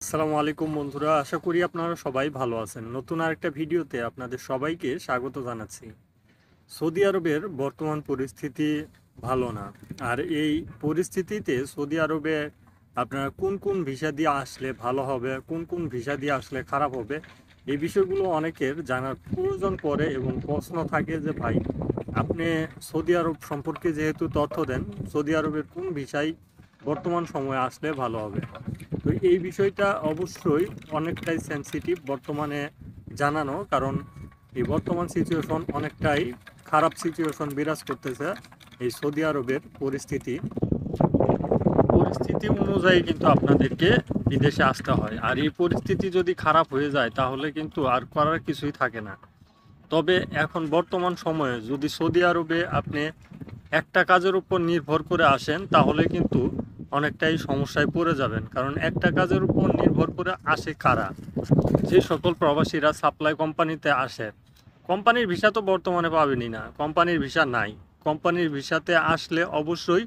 আসসালামু আলাইকুম বন্ধুরা, আশা করি আপনারা সবাই ভালো আছেন। নতুন আরেকটা ভিডিওতে আপনাদের সবাইকে স্বাগত জানাচ্ছি। সৌদি আরবের বর্তমান পরিস্থিতি ভালো না। আর এই পরিস্থিতিতে সৌদি আরবে আপনারা কোন কোন ভিসা দিয়ে আসলে ভালো হবে, কোন কোন ভিসা দিয়ে আসলে খারাপ হবে, এই বিষয়গুলো অনেকের জানার প্রয়োজন পড়ে এবং প্রশ্ন থাকে যে ভাই, আপনি সৌদি আরব সম্পর্কে যেহেতু তথ্য দেন, সৌদি আরবের কোন ভিসায় বর্তমান সময়ে আসলে ভালো হবে। তো এই বিষয়টা অবশ্যই অনেকটাই সেনসিটিভ বর্তমানে জানানো, কারণ এই বর্তমান সিচুয়েশন অনেকটাই খারাপ সিচুয়েশন বিরাজ করতেছে। এই সৌদি আরবের পরিস্থিতি অনুযায়ী কিন্তু আপনাদেরকে বিদেশে আসতে হয়, আর এই পরিস্থিতি যদি খারাপ হয়ে যায় তাহলে কিন্তু আর করার কিছুই থাকে না। তবে এখন বর্তমান সময়ে যদি সৌদি আরবে আপনি একটা কাজের উপর নির্ভর করে আসেন তাহলে কিন্তু অনেকটাই সমস্যায় পড়ে যাবেন, কারণ একটা কাজের উপর নির্ভর করে আসে কারা? যে সকল প্রবাসীরা সাপ্লাই কোম্পানিতে আসে। কোম্পানির ভিসা তো বর্তমানে পাবেনই না, কোম্পানির ভিসা নাই। কোম্পানির ভিসাতে আসলে অবশ্যই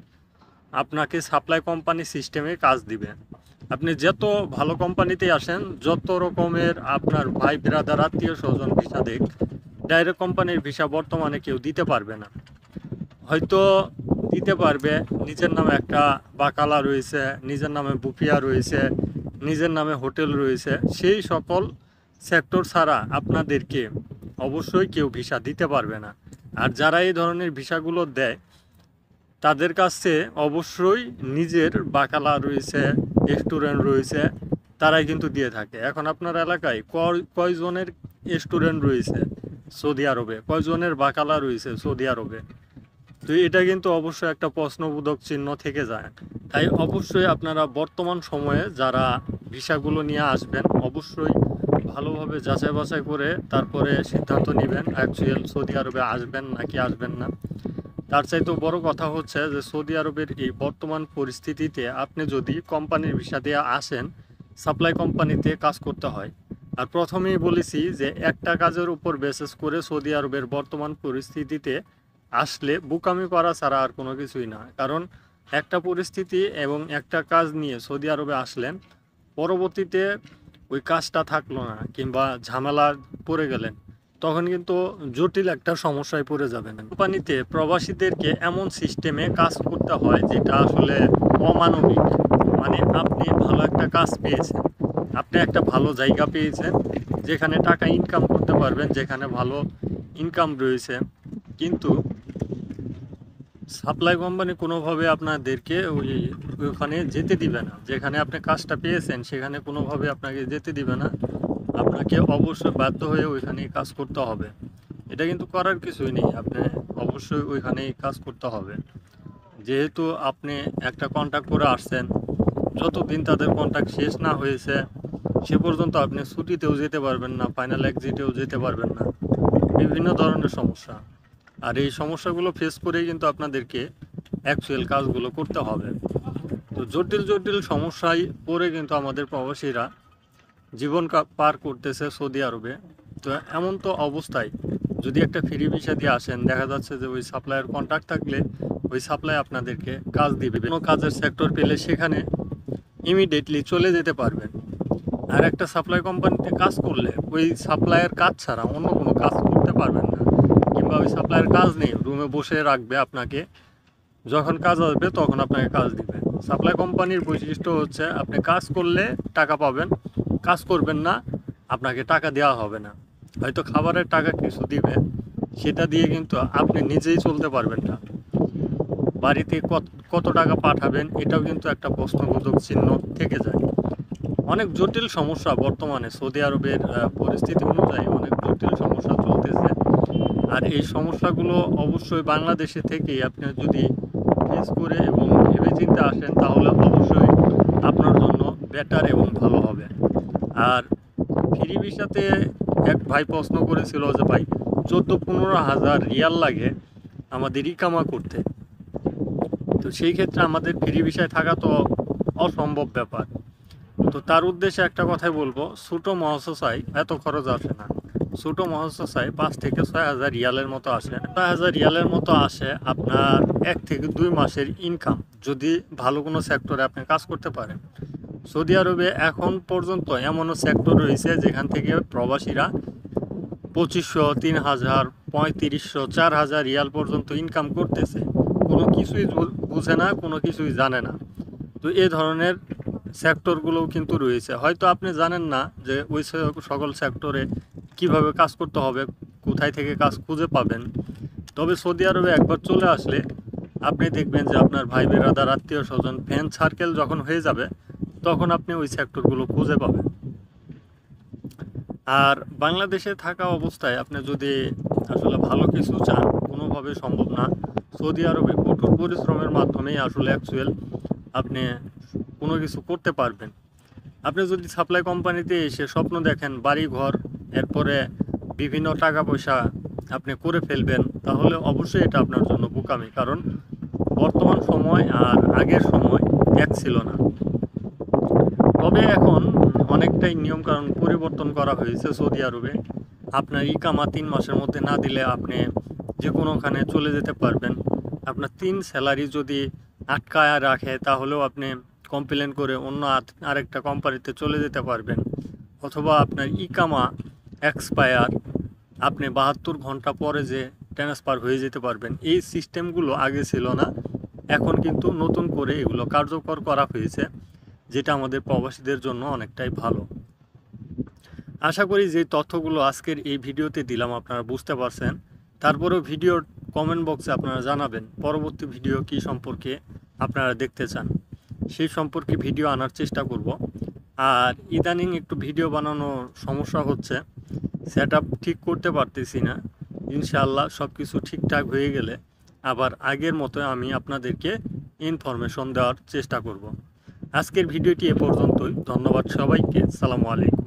আপনাকে সাপ্লাই কোম্পানি সিস্টেমে কাজ দিবে। আপনি যত ভালো কোম্পানিতে আসেন, যত রকমের আপনার ভাই ব্রাদার আত্মীয় স্বজন ভিসা দেখ, ডাইরেক্ট কোম্পানির ভিসা বর্তমানে কেউ দিতে পারবে না। হয়তো দিতে পারবে, নিজের নামে একটা বাকালা রয়েছে, নিজের নামে বুফিয়া রয়েছে, নিজের নামে হোটেল রয়েছে, সেই সকল সেক্টর ছাড়া আপনাদেরকে অবশ্যই কেউ ভিসা দিতে পারবে না। আর যারা এই ধরনের ভিসাগুলো দেয় তাদের কাছে অবশ্যই নিজের বাকালা রয়েছে, রেস্টুরেন্ট রয়েছে, তারাই কিন্তু দিয়ে থাকে। এখন আপনার এলাকায় কয়জনের রেস্টুরেন্ট রয়েছে সৌদি আরবে, কয়জনের বাকালা রয়েছে সৌদি আরবে? তো এটা কিন্তু অবশ্যই একটা প্রশ্নবোধক চিহ্ন থেকে যায়। তাই অবশ্যই আপনারা বর্তমান সময়ে যারা ভিসাগুলো নিয়ে আসবেন অবশ্যই ভালোভাবে যাচাই বাছাই করে তারপরে সিদ্ধান্ত নেবেন অ্যাকচুয়াল সৌদি আরবে আসবেন নাকি আসবেন না। তার চাইতেও বড় কথা হচ্ছে যে সৌদি আরবের এই বর্তমান পরিস্থিতিতে আপনি যদি কোম্পানির ভিসা দিয়ে আসেন, সাপ্লাই কোম্পানিতে কাজ করতে হয়। আর প্রথমেই বলেছি যে একটা কাজের উপর বেসিস করে সৌদি আরবের বর্তমান পরিস্থিতিতে আসলে বোকামি করা ছাড়া আর কোনো কিছুই না। কারণ একটা পরিস্থিতি এবং একটা কাজ নিয়ে সৌদি আরবে আসলেন, পরবর্তীতে ওই কাজটা থাকলো না কিংবা ঝামেলা পড়ে গেলেন, তখন কিন্তু জটিল একটা সমস্যায় পড়ে যাবেন। কোম্পানিতে প্রবাসীদেরকে এমন সিস্টেমে কাজ করতে হয় যেটা আসলে অমানবিক। মানে আপনি ভালো একটা কাজ পেয়েছেন, আপনি একটা ভালো জায়গা পেয়েছেন যেখানে টাকা ইনকাম করতে পারবেন, যেখানে ভালো ইনকাম রয়েছে, কিন্তু সাপ্লাই কোম্পানি কোনোভাবে আপনাদেরকে ওইখানে যেতে দিবে না। যেখানে আপনি কাজটা পেয়েছেন সেখানে কোনোভাবে আপনাকে যেতে দিবে না। আপনাকে অবশ্যই বাধ্য হয়ে ওইখানেই কাজ করতে হবে। এটা কিন্তু করার কিছুই নেই, আপনি অবশ্যই ওইখানেই কাজ করতে হবে। যেহেতু আপনি একটা কন্ট্রাক্ট করে আসছেন, যতদিন তাদের কন্ট্রাক্ট শেষ না হয়েছে সে পর্যন্ত আপনি ছুটিতেও যেতে পারবেন না, ফাইনাল এক্সিটেও যেতে পারবেন না। বিভিন্ন ধরনের সমস্যা, আর এই সমস্যাগুলো ফেস করেই কিন্তু আপনাদেরকে অ্যাকচুয়াল কাজগুলো করতে হবে। তো জটিল জটিল সমস্যায় পড়ে কিন্তু আমাদের প্রবাসীরা জীবন পার করতেছে সৌদি আরবে। তো এমন তো অবস্থায় যদি একটা ফ্রি ভিসা দিয়ে আসেন, দেখা যাচ্ছে যে ওই সাপ্লাইয়ের কন্ট্রাক্ট থাকলে ওই সাপ্লাই আপনাদেরকে কাজ দিবে। কোনো কাজের সেক্টর পেলে সেখানে ইমিডিয়েটলি চলে যেতে পারবেন। আর একটা সাপ্লাই কোম্পানিতে কাজ করলে ওই সাপ্লাইয়ের কাজ ছাড়া অন্য কোনো কাজ করতে পারবেন না, কিংবা ওই সাপ্লাইয়ের কাজ নেই, রুমে বসে রাখবে আপনাকে, যখন কাজ আসবে তখন আপনাকে কাজ দিবে। সাপ্লাই কোম্পানির বৈশিষ্ট্য হচ্ছে আপনি কাজ করলে টাকা পাবেন, কাজ করবেন না আপনাকে টাকা দেওয়া হবে না। হয়তো খাবারের টাকা কিছু দিবে, সেটা দিয়ে কিন্তু আপনি নিজেই চলতে পারবেন না। বাড়িতে কত কত টাকা পাঠাবেন এটাও কিন্তু একটা প্রশ্নবোধক চিহ্ন থেকে যায়। অনেক জটিল সমস্যা বর্তমানে সৌদি আরবের পরিস্থিতি অনুযায়ী অনেক জটিল সমস্যা চলতেছে। আর এই সমস্যাগুলো অবশ্যই বাংলাদেশে থেকেই আপনি যদি ফেস করে এবং ভেবেচিন্তে আসেন তাহলে অবশ্যই আপনার জন্য বেটার এবং ভালো হবে। আর ফ্রি ভিসাতে এক ভাই প্রশ্ন করেছিল যে ভাই 14-15 হাজার রিয়াল লাগে আমাদের ইকামা করতে। তো সেই ক্ষেত্রে আমাদের ফ্রি ভিসায় থাকা তো অসম্ভব ব্যাপার। তো তার উদ্দেশ্যে একটা কথাই বলবো, ছোটো মহাশয় এত খরচ আসে না। ছোটো মহাশয় 5 থেকে 6 হাজার রিয়ালের মতো আসে, 6 হাজার রিয়ালের মতো আসে আপনার 1 থেকে 2 মাসের ইনকাম, যদি ভালো কোনো সেক্টরে আপনি কাজ করতে পারেন। সৌদি আরবে এখন পর্যন্ত এমনও সেক্টর রয়েছে যেখান থেকে প্রবাসীরা 2500, 3000, 3500, 4000 রিয়াল পর্যন্ত ইনকাম করতেছে। কোনো কিছুই বুঝে না, কোনো কিছুই জানে না। তো এই ধরনের সেক্টরগুলোও কিন্তু রয়েছে। হয়তো আপনি জানেন না যে ওই সকল সেক্টরে কিভাবে কাজ করতে হবে, কোথায় থেকে কাজ খুঁজে পাবেন। তবে সৌদি আরবে একবার চলে আসলে আপনি দেখবেন যে আপনার ভাই বেরাদার, আত্মীয় স্বজন, ফ্রেন্ড সার্কেল যখন হয়ে যাবে তখন আপনি ওই সেক্টরগুলো খুঁজে পাবেন। আর বাংলাদেশে থাকা অবস্থায় আপনি যদি আসলে ভালো কিছু চান, কোনোভাবে সম্ভব না। সৌদি আরবে কঠোর পরিশ্রমের মাধ্যমেই আসলে অ্যাকচুয়াল আপনি কোনো কিছু করতে পারবেন। আপনি যদি সাপ্লাই কোম্পানিতে এসে স্বপ্ন দেখেন বাড়ি ঘর, এরপরে বিভিন্ন টাকা পয়সা আপনি করে ফেলবেন, তাহলে অবশ্যই এটা আপনার জন্য বোকামি। কারণ বর্তমান সময় আর আগের সময় এক ছিল না। তবে এখন অনেকটাই নিয়মকানুন পরিবর্তন করা হয়েছে সৌদি আরবে। আপনার ইকামা 3 মাসের মধ্যে না দিলে আপনি যে কোনোখানে চলে যেতে পারবেন। আপনার 3 স্যালারি যদি আটকায় রাখে তাহলেও আপনি কমপ্লেন করে অন্য আরেকটা কোম্পানিতে চলে যেতে পারবেন। অথবা আপনার ইকামা এক্সপায়ার, আপনি 72 ঘন্টা পরে যে ট্রান্সফার হয়ে যেতে পারবেন। এই সিস্টেমগুলো আগে ছিল না, এখন কিন্তু নতুন করে এগুলো কার্যকর করা হয়েছে, যেটা আমাদের প্রবাসীদের জন্য অনেকটাই ভালো। আশা করি যে তথ্যগুলো আজকের এই ভিডিওতে দিলাম আপনারা বুঝতে পারছেন। তারপরেও ভিডিওর কমেন্ট বক্সে আপনারা জানাবেন পরবর্তী ভিডিও কী সম্পর্কে আপনারা দেখতে চান, সেই সম্পর্কে ভিডিও আনার চেষ্টা করব। আর ইদানিং একটু ভিডিও বানানো সমস্যা হচ্ছে, সেটআপ ঠিক করতে পারতেছি না। ইনশাআল্লাহ সব কিছু ঠিকঠাক হয়ে গেলে আবার আগের মতো আমি আপনাদেরকে ইনফরমেশন দেওয়ার চেষ্টা করব। আজকের ভিডিওটি এ পর্যন্তই। ধন্যবাদ সবাইকে। আসসালামু আলাইকুম।